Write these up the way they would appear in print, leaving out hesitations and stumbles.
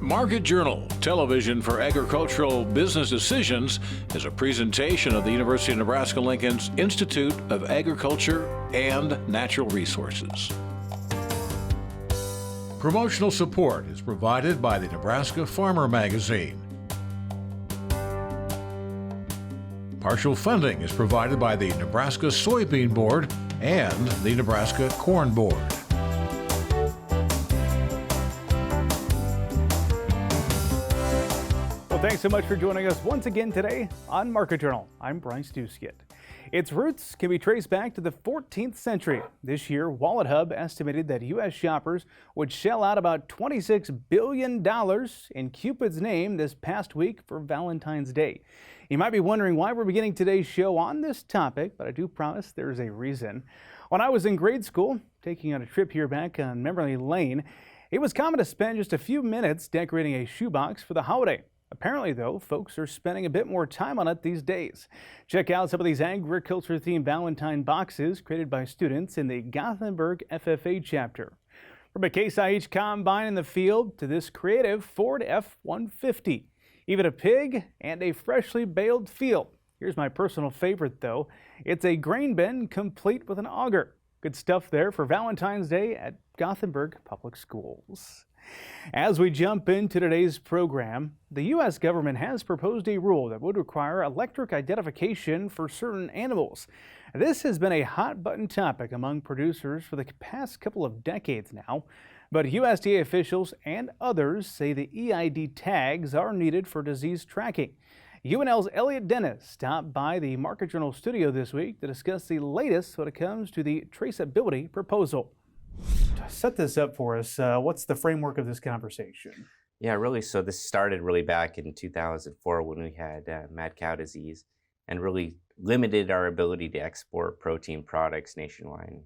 Market Journal, television for agricultural business decisions, is a presentation of the University of Nebraska-Lincoln's Institute of Agriculture and Natural Resources. Promotional support is provided by the Nebraska Farmer Magazine. Partial funding is provided by the Nebraska Soybean Board and the Nebraska Corn Board. Thanks so much for joining us once again today on Market Journal. I'm Bryce Duskett. Its roots can be traced back to the 14th century. This year, Wallet Hub estimated that U.S. shoppers would shell out about $26 billion in Cupid's name this past week for Valentine's Day. You might be wondering why we're beginning today's show on this topic, but I do promise there's a reason. When I was in grade school, taking on a trip here back on memory lane, it was common to spend just a few minutes decorating a shoebox for the holiday. Apparently, though, folks are spending a bit more time on it these days. Check out some of these agriculture-themed Valentine boxes created by students in the Gothenburg FFA chapter. From a Case IH combine in the field to this creative Ford F-150, even a pig and a freshly baled field. Here's my personal favorite, though. It's a grain bin complete with an auger. Good stuff there for Valentine's Day at Gothenburg Public Schools. As we jump into today's program, the U.S. government has proposed a rule that would require electric identification for certain animals. This has been a hot-button topic among producers for the past couple of decades now, but USDA officials and others say the EID tags are needed for disease tracking. UNL's Elliott stopped by the Market Journal studio this week to discuss the latest when it comes to the traceability proposal. To set this up for us, what's the framework of this conversation? Yeah, really. So this started really back in 2004 when we had mad cow disease and really limited our ability to export protein products nationwide.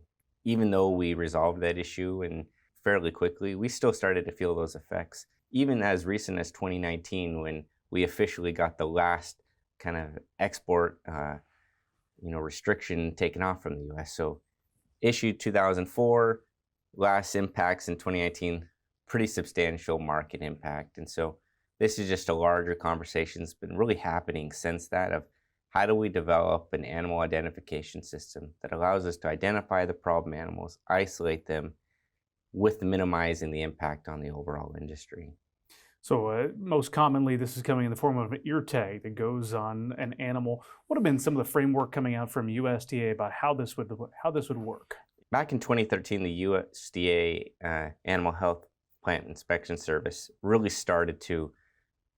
Even though we resolved that issue and fairly quickly, we still started to feel those effects. Even as recent as 2019 when we officially got the last kind of export restriction taken off from the U.S. So issued 2004, last impacts in 2019, pretty substantial market impact. And so this is just a larger conversation that's been really happening since that of how do we develop an animal identification system that allows us to identify the problem animals, isolate them, with minimizing the impact on the overall industry. So most commonly, this is coming in the form of an ear tag that goes on an animal. What have been some of the framework coming out from USDA about how this would work? Back in 2013, the USDA Animal Health Plant Inspection Service really started to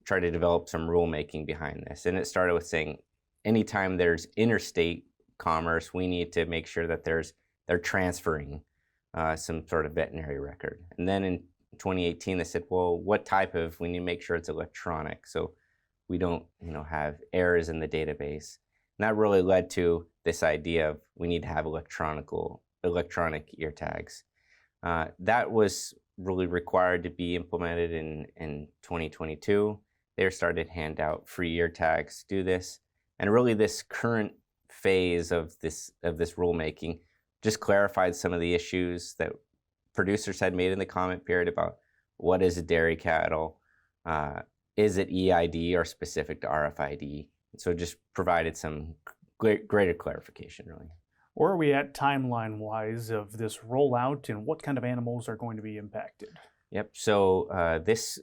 try to develop some rulemaking behind this. And it started with saying, anytime there's interstate commerce, we need to make sure that they're transferring some sort of veterinary record. And then in 2018, they said, well, what type of, we need to make sure it's electronic so we don't have errors in the database. And that really led to this idea of we need to have electronic ear tags. That was really required to be implemented in 2022. They started to hand out free ear tags to do this. And really this current phase of this rulemaking just clarified some of the issues that producers had made in the comment period about what is a dairy cattle, is it EID or specific to RFID? So it just provided some greater clarification, really. Where are we at timeline-wise of this rollout and what kind of animals are going to be impacted? Yep, so this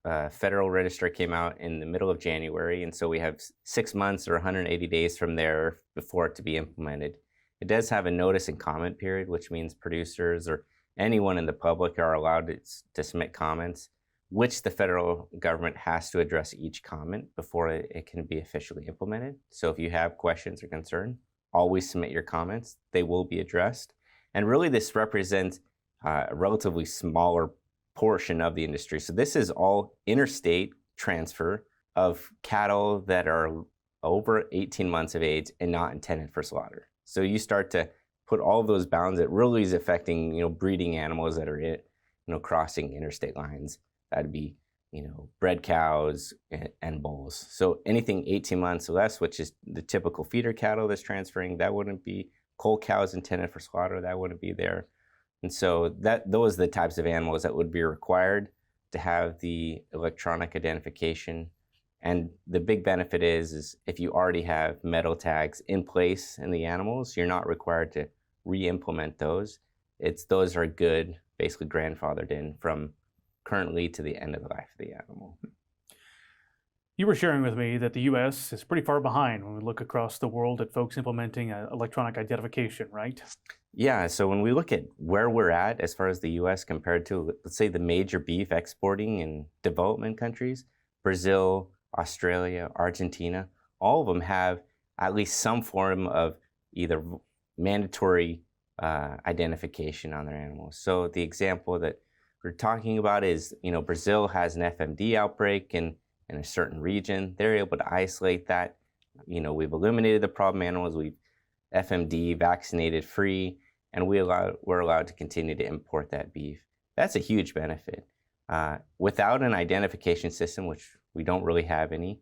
federal register came out in the middle of January, and so we have 6 months or 180 days from there before it to be implemented. It does have a notice and comment period, which means producers or anyone in the public are allowed to submit comments, which the federal government has to address each comment before it can be officially implemented. So if you have questions or concerns, always submit your comments. They will be addressed. And really this represents a relatively smaller portion of the industry. So this is all interstate transfer of cattle that are over 18 months of age and not intended for slaughter. So you start to put all of those bounds that really is affecting, breeding animals that are, crossing interstate lines. That'd be, bred cows and bulls. So anything 18 months or less, which is the typical feeder cattle that's transferring, that wouldn't be. Cull cows intended for slaughter, that wouldn't be there. And so those are the types of animals that would be required to have the electronic identification. And the big benefit is if you already have metal tags in place in the animals, you're not required to re-implement those. Those are good, basically grandfathered in from currently to the end of the life of the animal. You were sharing with me that the U.S. is pretty far behind when we look across the world at folks implementing electronic identification, right? Yeah, so when we look at where we're at as far as the U.S. compared to, let's say, the major beef exporting in development countries, Brazil, Australia, Argentina, all of them have at least some form of either mandatory identification on their animals. So the example that we're talking about is, Brazil has an FMD outbreak in a certain region. They're able to isolate that. We've eliminated the problem animals. We've FMD vaccinated free, and we're allowed to continue to import that beef. That's a huge benefit. Without an identification system, which we don't really have any,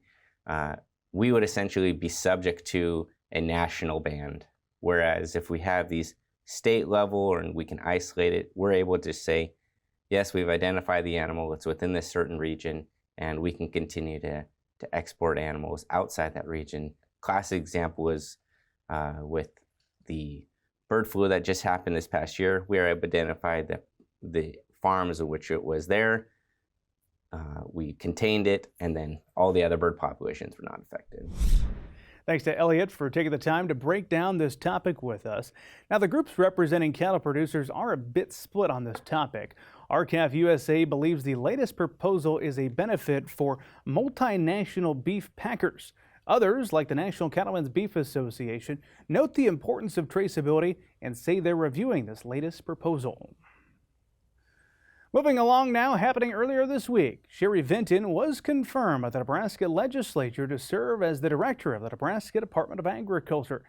we would essentially be subject to a national ban. Whereas if we have these state level and we can isolate it, we're able to say, yes, we've identified the animal, it's within this certain region, and we can continue to export animals outside that region. Classic example is with the bird flu that just happened this past year. We were able to identify the farms in which it was there. We contained it, and then all the other bird populations were not affected. Thanks to Elliott for taking the time to break down this topic with us. Now, the groups representing cattle producers are a bit split on this topic. RCAF USA believes the latest proposal is a benefit for multinational beef packers. Others, like the National Cattlemen's Beef Association, note the importance of traceability and say they're reviewing this latest proposal. Moving along now, happening earlier this week, Sherry Vinton was confirmed by the Nebraska legislature to serve as the director of the Nebraska Department of Agriculture.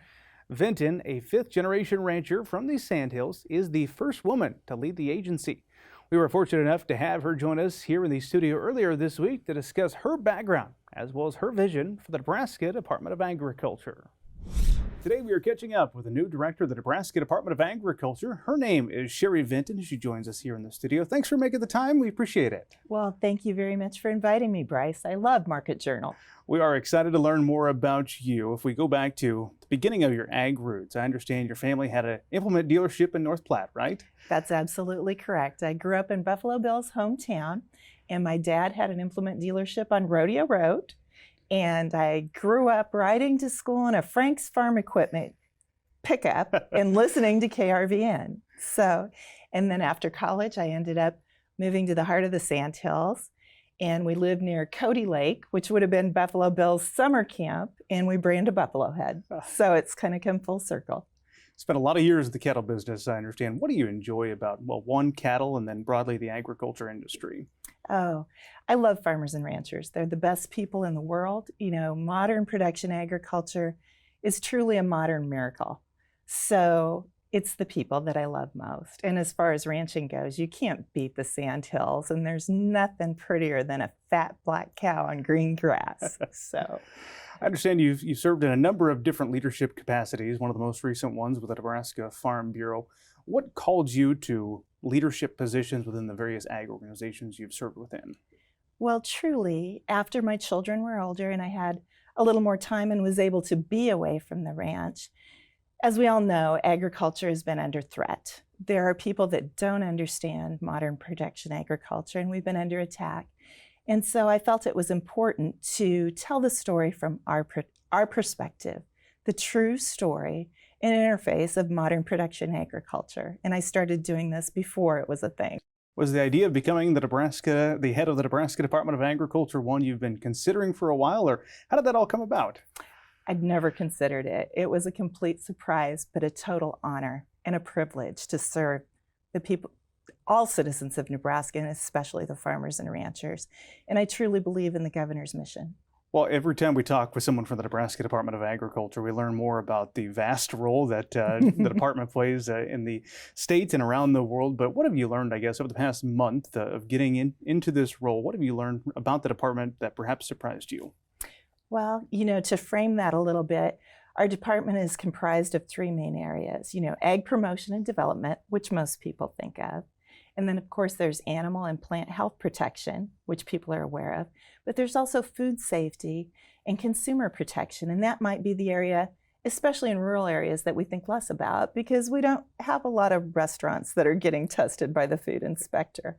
Vinton, a fifth-generation rancher from the Sandhills, is the first woman to lead the agency. We were fortunate enough to have her join us here in the studio earlier this week to discuss her background as well as her vision for the Nebraska Department of Agriculture. Today we are catching up with the new director of the Nebraska Department of Agriculture. Her name is Sherry Vinton. She joins us here in the studio. Thanks for making the time. We appreciate it. Well, thank you very much for inviting me, Bryce. I love Market Journal. We are excited to learn more about you. If we go back to the beginning of your ag roots, I understand your family had an implement dealership in North Platte, right? That's absolutely correct. I grew up in Buffalo Bill's hometown, and my dad had an implement dealership on Rodeo Road. And I grew up riding to school in a Frank's Farm Equipment pickup and listening to KRVN. And then after college, I ended up moving to the heart of the Sandhills. And we lived near Cody Lake, which would have been Buffalo Bill's summer camp, and we branded Buffalo Head. So it's kind of come full circle. Spent a lot of years in the cattle business, I understand. What do you enjoy about, one, cattle, and then broadly the agriculture industry? Oh, I love farmers and ranchers. They're the best people in the world. Modern production agriculture is truly a modern miracle. So it's the people that I love most. And as far as ranching goes, you can't beat the Sandhills, and there's nothing prettier than a fat black cow on green grass. So I understand you've served in a number of different leadership capacities, one of the most recent ones with the Nebraska Farm Bureau. What called you to leadership positions within the various ag organizations you've served within? Well, truly, after my children were older and I had a little more time and was able to be away from the ranch, as we all know, agriculture has been under threat. There are people that don't understand modern production agriculture, and we've been under attack. And so I felt it was important to tell the story from our perspective, the true story and interface of modern production agriculture. And I started doing this before it was a thing. Was the idea of becoming the head of the Nebraska Department of Agriculture one you've been considering for a while, or how did that all come about? I'd never considered it. It was a complete surprise, but a total honor and a privilege to serve the people, all citizens of Nebraska, and especially the farmers and ranchers. And I truly believe in the governor's mission. Well, every time we talk with someone from the Nebraska Department of Agriculture, we learn more about the vast role that the department plays in the state and around the world. But what have you learned, I guess, over the past month of getting into this role? What have you learned about the department that perhaps surprised you? Well, to frame that a little bit, our department is comprised of three main areas. Ag promotion and development, which most people think of, And then, of course, there's animal and plant health protection, which people are aware of. But there's also food safety and consumer protection. And that might be the area, especially in rural areas, that we think less about because we don't have a lot of restaurants that are getting tested by the food inspector.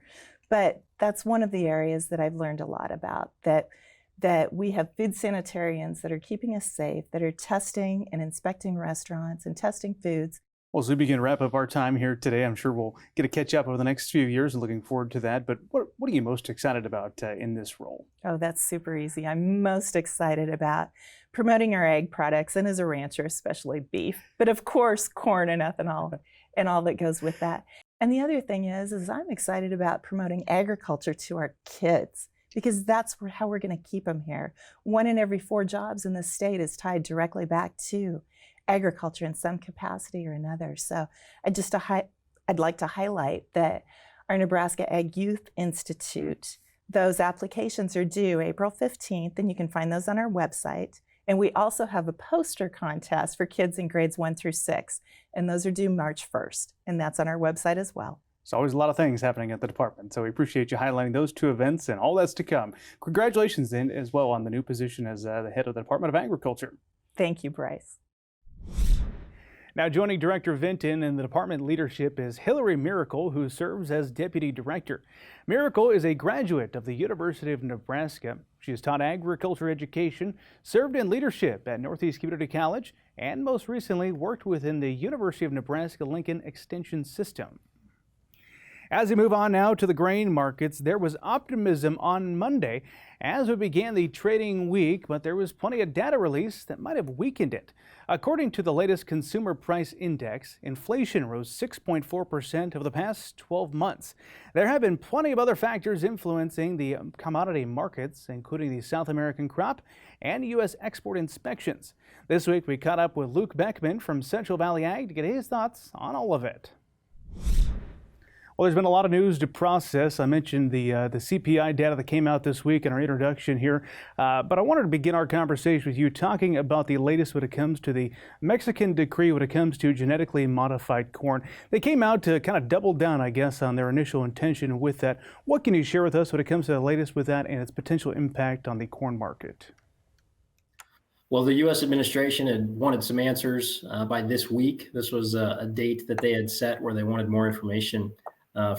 But that's one of the areas that I've learned a lot about, that we have food sanitarians that are keeping us safe, that are testing and inspecting restaurants and testing foods. Well, as we begin to wrap up our time here today, I'm sure we'll get to catch up over the next few years and looking forward to that. But what are you most excited about in this role? Oh, that's super easy. I'm most excited about promoting our ag products, and as a rancher, especially beef, but of course, corn and ethanol and all that goes with that. And the other thing is I'm excited about promoting agriculture to our kids, because that's how we're going to keep them here. 1 in every 4 jobs in the state is tied directly back to agriculture in some capacity or another. So I'd like to highlight that our Nebraska Ag Youth Institute, those applications are due April 15th, and you can find those on our website. And we also have a poster contest for kids in grades 1 through 6, and those are due March 1st, and that's on our website as well. There's always a lot of things happening at the department, so we appreciate you highlighting those 2 events and all that's to come. Congratulations then as well on the new position as the head of the Department of Agriculture. Thank you, Bryce. Now joining Director Vinton in the department leadership is Hillary Miracle, who serves as Deputy Director. Miracle is a graduate of the University of Nebraska. She has taught agriculture education, served in leadership at Northeast Community College, and most recently worked within the University of Nebraska-Lincoln Extension System. As we move on now to the grain markets, there was optimism on Monday as we began the trading week, but there was plenty of data released that might have weakened it. According to the latest Consumer Price Index, inflation rose 6.4% over the past 12 months. There have been plenty of other factors influencing the commodity markets, including the South American crop and U.S. export inspections. This week, we caught up with Luke Beckman from Central Valley Ag to get his thoughts on all of it. Well, there's been a lot of news to process. I mentioned the CPI data that came out this week in our introduction here, but I wanted to begin our conversation with you talking about the latest when it comes to the Mexican decree when it comes to genetically modified corn. They came out to kind of double down, I guess, on their initial intention with that. What can you share with us when it comes to the latest with that and its potential impact on the corn market? Well, the U.S. administration had wanted some answers by this week. This was a date that they had set where they wanted more information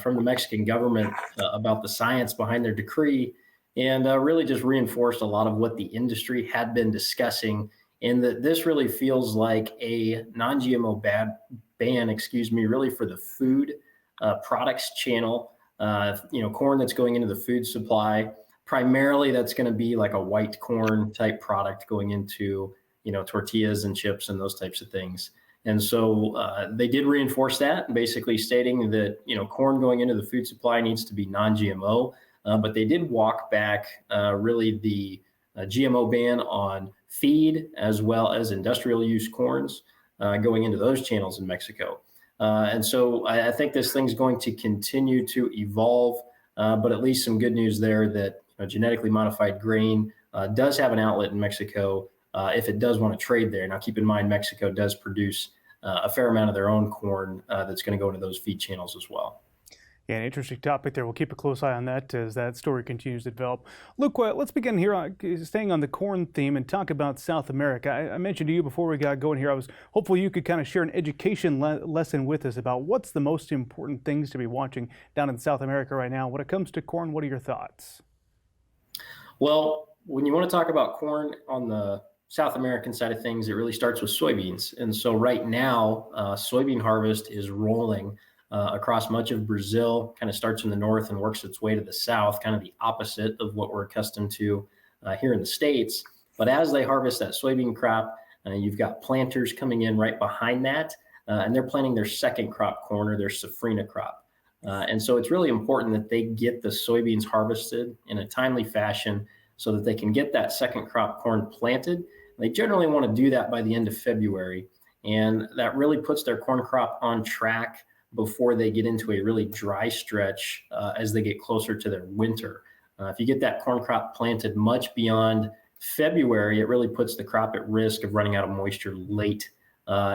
from the Mexican government about the science behind their decree, and really just reinforced a lot of what the industry had been discussing, and that this really feels like a non-GMO ban, really for the food products channel. Corn that's going into the food supply. Primarily, that's going to be like a white corn type product going into, tortillas and chips and those types of things. And so they did reinforce that, basically stating that, corn going into the food supply needs to be non-GMO. But they did walk back really the GMO ban on feed as well as industrial use corns going into those channels in Mexico. And so I think this thing's going to continue to evolve, but at least some good news there that genetically modified grain does have an outlet in Mexico if it does want to trade there. Now, keep in mind, Mexico does produce a fair amount of their own corn that's going to go into those feed channels as well. Yeah, an interesting topic there. We'll keep a close eye on that as that story continues to develop. Luke, let's begin here, staying on the corn theme and talk about South America. I mentioned to you before we got going here, I was hopeful you could kind of share an education lesson with us about what's the most important things to be watching down in South America right now. When it comes to corn, what are your thoughts? Well, when you want to talk about corn on the South American side of things, it really starts with soybeans. And so right now, soybean harvest is rolling across much of Brazil, kind of starts in the north and works its way to the south, kind of the opposite of what we're accustomed to here in the States. But as they harvest that soybean crop, you've got planters coming in right behind that, and they're planting their second crop corn or their safrinha crop. And so it's really important that they get the soybeans harvested in a timely fashion so that they can get that second crop corn planted. They generally want to do that by the end of February, and that really puts their corn crop on track before they get into a really dry stretch as they get closer to their winter. If you get that corn crop planted much beyond February, it really puts the crop at risk of running out of moisture late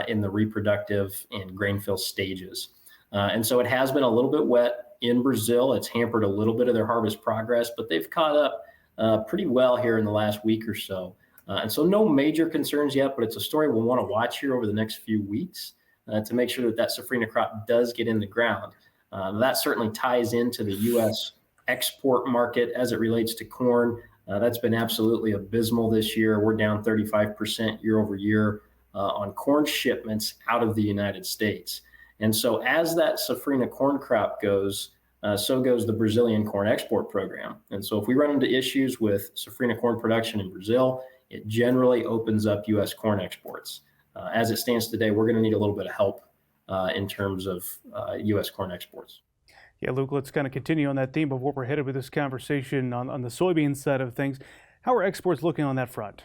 in the reproductive and grain fill stages. And so it has been a little bit wet in Brazil. It's hampered a little bit of their harvest progress, but they've caught up pretty well here in the last week or so. And so no major concerns yet, but it's a story we'll want to watch here over the next few weeks to make sure that that safrinha crop does get in the ground. That certainly ties into the U.S. export market as it relates to corn. That's been absolutely abysmal this year. We're down 35% year over year on corn shipments out of the United States. And so as that safrinha corn crop goes, so goes the Brazilian corn export program. And so if we run into issues with safrinha corn production in Brazil, it generally opens up U.S. corn exports. As it stands today, we're going to need a little bit of help in terms of U.S. corn exports. Yeah, Luke, let's kind of continue on that theme of where we're headed with this conversation on the soybean side of things. How are exports looking on that front?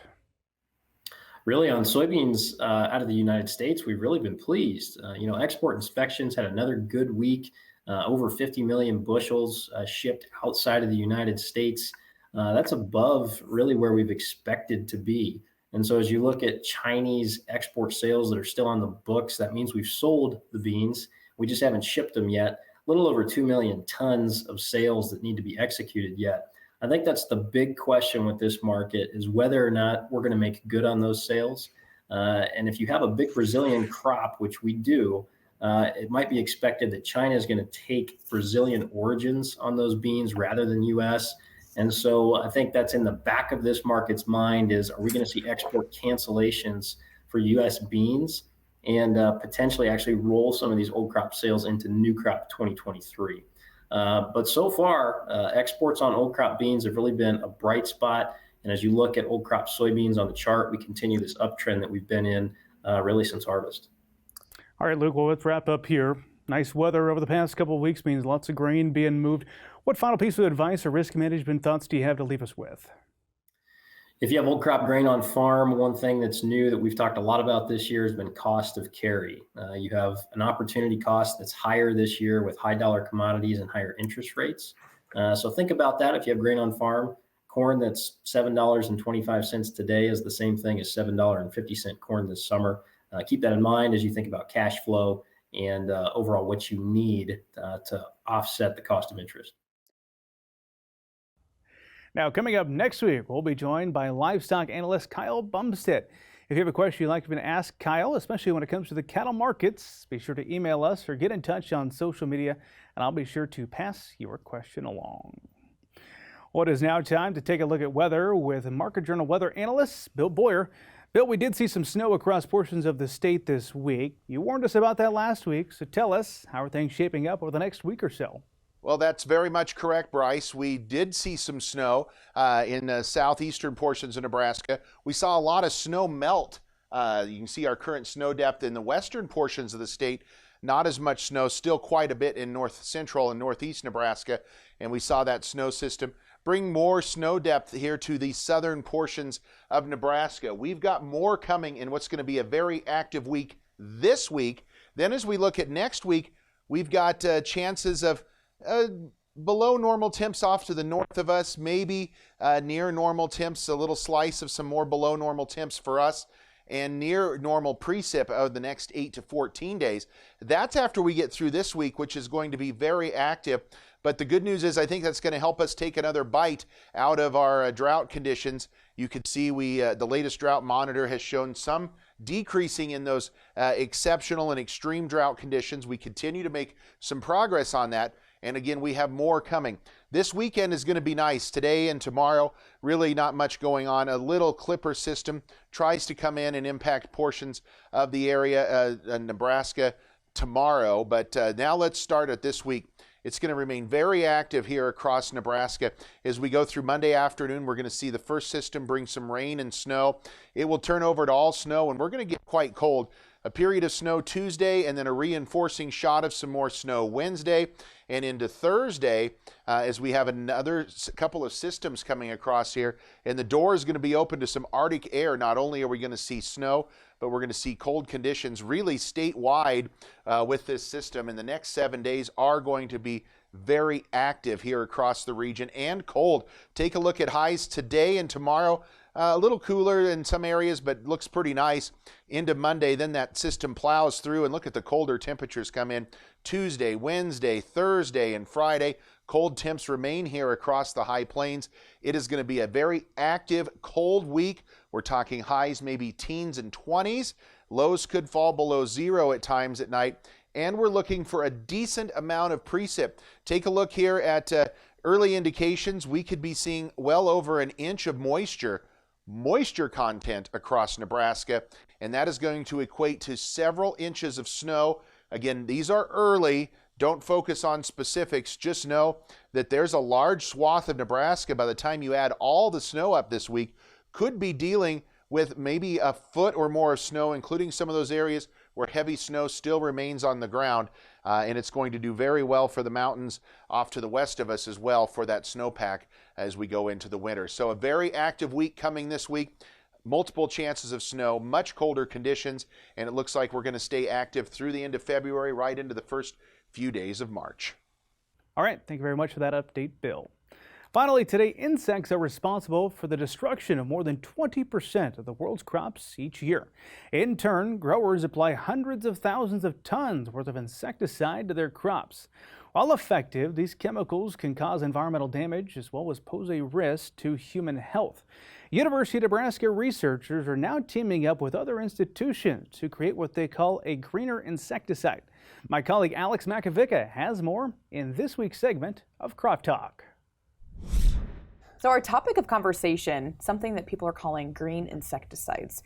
Really, on soybeans out of the United States, we've really been pleased. Export inspections had another good week, over 50 million bushels shipped outside of the United States. That's above really where we've expected to be. And so as you look at Chinese export sales that are still on the books, that means we've sold the beans. We just haven't shipped them yet. A little over 2 million tons of sales that need to be executed yet. I think that's the big question with this market, is whether or not we're going to make good on those sales. And if you have a big Brazilian crop, which we do, it might be expected that China is going to take Brazilian origins on those beans rather than U.S. And so I think that's in the back of this market's mind is, are we going to see export cancellations for U.S. beans and potentially actually roll some of these old crop sales into new crop 2023? But so far, exports on old crop beans have really been a bright spot. And as you look at old crop soybeans on the chart, we continue this uptrend that we've been in really since harvest. All right, Luke, well, let's wrap up here. Nice weather over the past couple of weeks means lots of grain being moved. What final piece of advice or risk management thoughts do you have to leave us with? If you have old crop grain on farm, one thing that's new that we've talked a lot about this year has been cost of carry. You have an opportunity cost that's higher this year with high dollar commodities and higher interest rates. So think about that. If you have grain on farm, corn that's $7.25 today is the same thing as $7.50 corn this summer. Keep that in mind as you think about cash flow and overall what you need to offset the cost of interest. Now, coming up next week, we'll be joined by livestock analyst Kyle Bumstead. If you have a question you'd like to ask Kyle, especially when it comes to the cattle markets, be sure to email us or get in touch on social media, and I'll be sure to pass your question along. Well, it is now time to take a look at weather with Market Journal weather analyst Bill Boyer. Bill, we did see some snow across portions of the state this week. You warned us about that last week, so tell us, how are things shaping up over the next week or so? Well, that's very much correct, Bryce. We did see some snow in the southeastern portions of Nebraska. We saw a lot of snow melt. You can see our current snow depth in the western portions of the state. Not as much snow, still quite a bit in north central and northeast Nebraska. And we saw that snow system bring more snow depth here to the southern portions of Nebraska. We've got more coming in what's going to be a very active week this week. Then as we look at next week, we've got chances of below normal temps off to the north of us, maybe near normal temps, a little slice of some more below normal temps for us, and near normal precip of the next 8 to 14 days. That's after we get through this week, which is going to be very active. But the good news is I think that's going to help us take another bite out of our drought conditions. You can see the latest drought monitor has shown some decreasing in those exceptional and extreme drought conditions. We continue to make some progress on that. And again, we have more coming. This weekend is going to be nice. Today and tomorrow, really not much going on. A little clipper system tries to come in and impact portions of the area, Nebraska, tomorrow. But now let's start at this week. It's going to remain very active here across Nebraska. As we go through Monday afternoon, we're going to see the first system bring some rain and snow. It will turn over to all snow, and we're going to get quite cold. A period of snow Tuesday, and then a reinforcing shot of some more snow Wednesday and into Thursday as we have another couple of systems coming across here. And the door is going to be open to some Arctic air. Not only are we going to see snow, but we're going to see cold conditions really statewide with this system. And the next 7 days are going to be very active here across the region and cold. Take a look at highs today and tomorrow. A little cooler in some areas, but looks pretty nice into Monday. Then that system plows through, and look at the colder temperatures come in Tuesday, Wednesday, Thursday, and Friday. Cold temps remain here across the high plains. It is going to be a very active, cold week. We're talking highs maybe teens and 20s. Lows could fall below zero at times at night. And we're looking for a decent amount of precip. Take a look here at early indications. We could be seeing well over an inch of moisture content across Nebraska, and that is going to equate to several inches of snow. Again, these are early. Don't focus on specifics. Just know that there's a large swath of Nebraska, by the time you add all the snow up this week, could be dealing with maybe a foot or more of snow, including some of those areas where heavy snow still remains on the ground. And it's going to do very well for the mountains off to the west of us as well for that snowpack as we go into the winter. So a very active week coming this week. Multiple chances of snow, much colder conditions, and it looks like we're going to stay active through the end of February, right into the first few days of March. All right, thank you very much for that update, Bill. Finally, today, insects are responsible for the destruction of more than 20% of the world's crops each year. In turn, growers apply hundreds of thousands of tons worth of insecticide to their crops. While effective, these chemicals can cause environmental damage as well as pose a risk to human health. University of Nebraska researchers are now teaming up with other institutions to create what they call a greener insecticide. My colleague Alex Mackovika has more in this week's segment of Crop Talk. So our topic of conversation, something that people are calling green insecticides.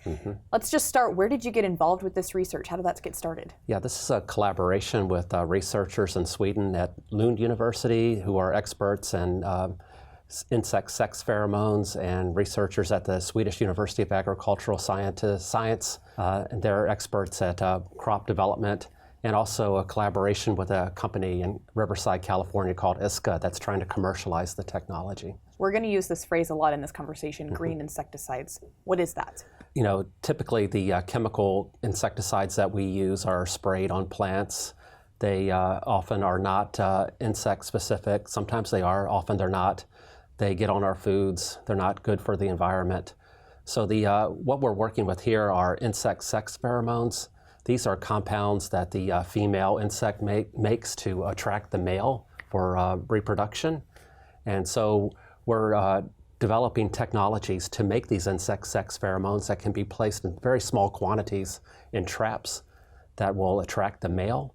Let's just start. Where did you get involved with this research? How did that get started? Yeah, this is a collaboration with researchers in Sweden at Lund University who are experts in insect sex pheromones, and researchers at the Swedish University of Agricultural Science. And they're experts at crop development, and also a collaboration with a company in Riverside, California called ISCA that's trying to commercialize the technology. We're going to use this phrase a lot in this conversation, green insecticides. What is that? You know, typically the chemical insecticides that we use are sprayed on plants. They often are not insect specific. Sometimes they are, often they're not. They get on our foods. They're not good for the environment. So what we're working with here are insect sex pheromones. These are compounds that the female insect makes to attract the male for reproduction. And so we're developing technologies to make these insect sex pheromones that can be placed in very small quantities in traps that will attract the male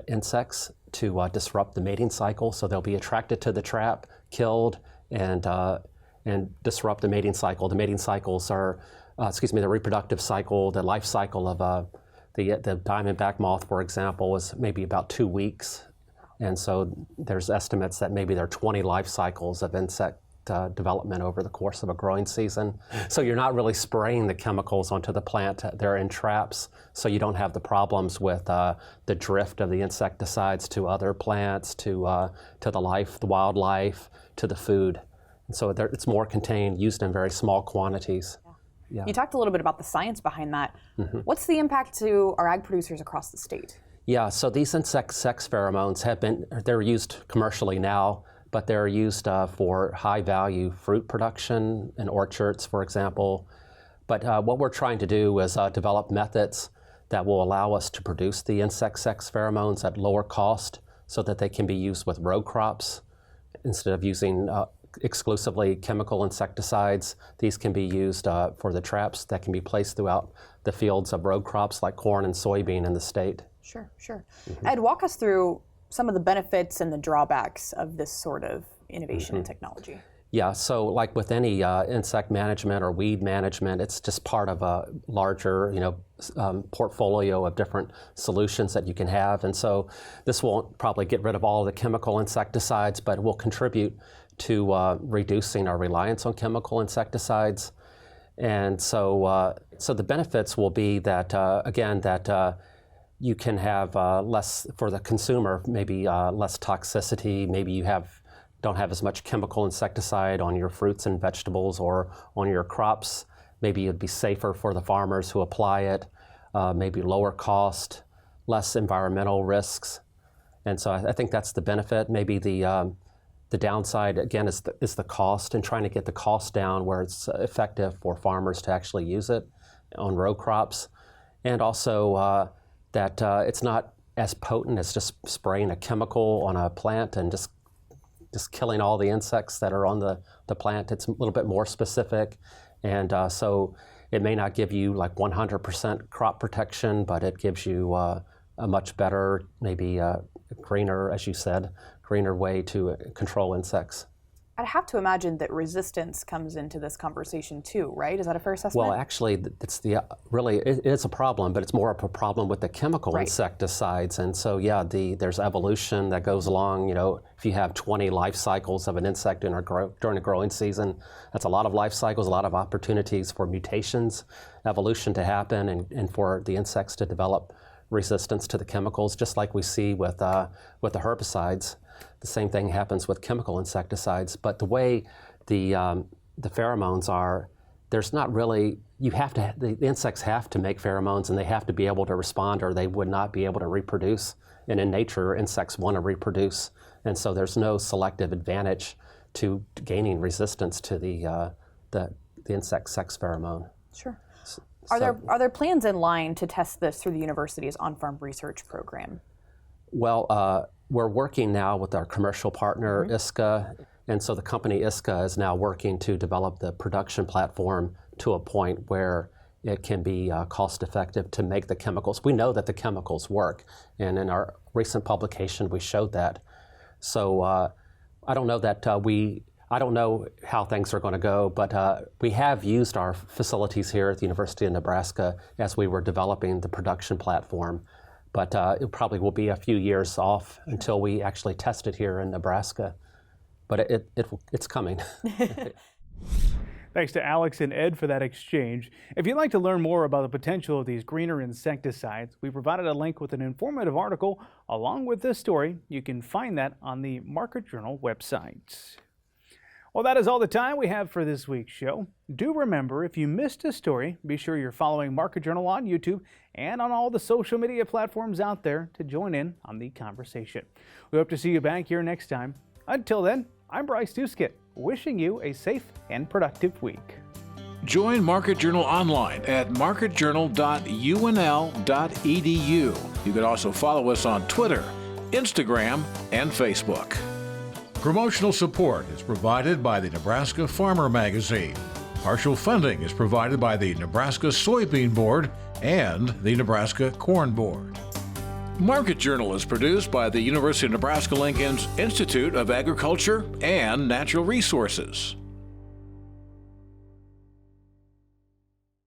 insects to disrupt the mating cycle. So they'll be attracted to the trap, killed, and disrupt the mating cycle. The mating cycles are, the reproductive cycle, the life cycle of the diamondback moth, for example, is maybe about 2 weeks. And so there's estimates that maybe there are 20 life cycles of insect development over the course of a growing season. So you're not really spraying the chemicals onto the plant. They're in traps, so you don't have the problems with the drift of the insecticides to other plants, to the wildlife, to the food. And so it's more contained, used in very small quantities. Yeah. You talked a little bit about the science behind that. What's the impact to our ag producers across the state? Yeah, so these insect sex pheromones they're used commercially now, but they're used for high value fruit production in orchards, for example. But what we're trying to do is develop methods that will allow us to produce the insect sex pheromones at lower cost so that they can be used with row crops. Instead of using exclusively chemical insecticides, these can be used for the traps that can be placed throughout the fields of row crops like corn and soybean in the state. Sure. Ed, walk us through some of the benefits and the drawbacks of this sort of innovation and technology. Yeah, so like with any insect management or weed management, it's just part of a larger, portfolio of different solutions that you can have. And so this won't probably get rid of all of the chemical insecticides, but it will contribute to reducing our reliance on chemical insecticides. And so the benefits will be that, you can have less, for the consumer, maybe less toxicity. Maybe you don't have as much chemical insecticide on your fruits and vegetables or on your crops. Maybe it'd be safer for the farmers who apply it, maybe lower cost, less environmental risks. And so I think that's the benefit. Maybe the downside, again, is the cost, and trying to get the cost down where it's effective for farmers to actually use it on row crops. And also that it's not as potent as just spraying a chemical on a plant and just killing all the insects that are on the plant. It's a little bit more specific. And so it may not give you like 100% crop protection, but it gives you a much better, maybe greener, as you said, greener way to control insects. I'd have to imagine that resistance comes into this conversation too, right? Is that a fair assessment? Well, actually, it is a problem, but it's more of a problem with the chemical insecticides. And so, yeah, there's evolution that goes along. If you have 20 life cycles of an insect during a growing season, that's a lot of life cycles, a lot of opportunities for mutations, evolution to happen, and for the insects to develop resistance to the chemicals, just like we see with the herbicides. The same thing happens with chemical insecticides, but the way the pheromones are, there's not really, the insects have to make pheromones, and they have to be able to respond, or they would not be able to reproduce. And in nature, insects want to reproduce, and so there's no selective advantage to gaining resistance to the insect sex pheromone. Sure. Are there plans in line to test this through the university's on-farm research program? Well, we're working now with our commercial partner, ISCA, and so the company ISCA is now working to develop the production platform to a point where it can be cost-effective to make the chemicals. We know that the chemicals work, and in our recent publication, we showed that. So I don't know that I don't know how things are going to go, but we have used our facilities here at the University of Nebraska as we were developing the production platform. But it probably will be a few years off until we actually test it here in Nebraska. But it's coming. Thanks to Alex and Ed for that exchange. If you'd like to learn more about the potential of these greener insecticides, we provided a link with an informative article along with this story. You can find that on the Market Journal website. Well, that is all the time we have for this week's show. Do remember, if you missed a story, be sure you're following Market Journal on YouTube and on all the social media platforms out there to join in on the conversation. We hope to see you back here next time. Until then, I'm Bryce Duskett, wishing you a safe and productive week. Join Market Journal online at marketjournal.unl.edu. You can also follow us on Twitter, Instagram, and Facebook. Promotional support is provided by the Nebraska Farmer Magazine. Partial funding is provided by the Nebraska Soybean Board and the Nebraska Corn Board. Market Journal is produced by the University of Nebraska-Lincoln's Institute of Agriculture and Natural Resources.